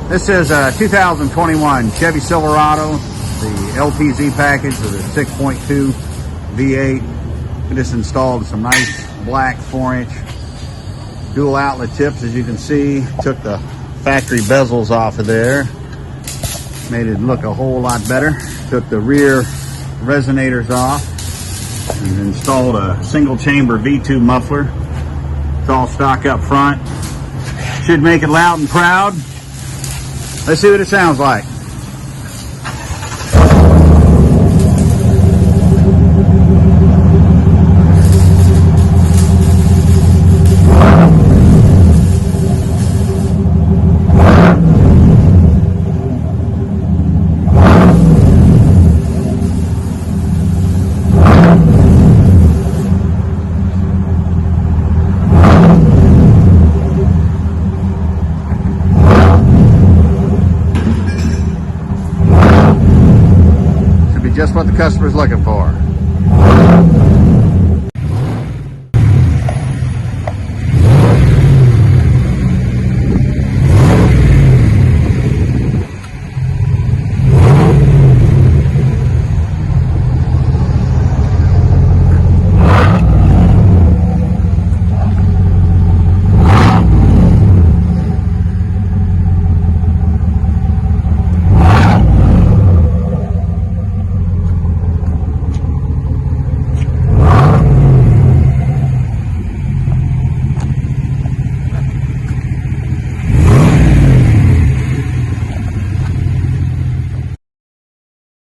This is a 2021 Chevy Silverado, the LTZ package with a 6.2 V8. We just installed some nice black 4-inch dual outlet tips, as you can see. Took the factory bezels off of there, made it look a whole lot better. Took the rear resonators off and installed a single chamber V2 muffler. It's all stock up front. Should make it loud and proud. Let's see what it sounds like. Just what the customer's looking for.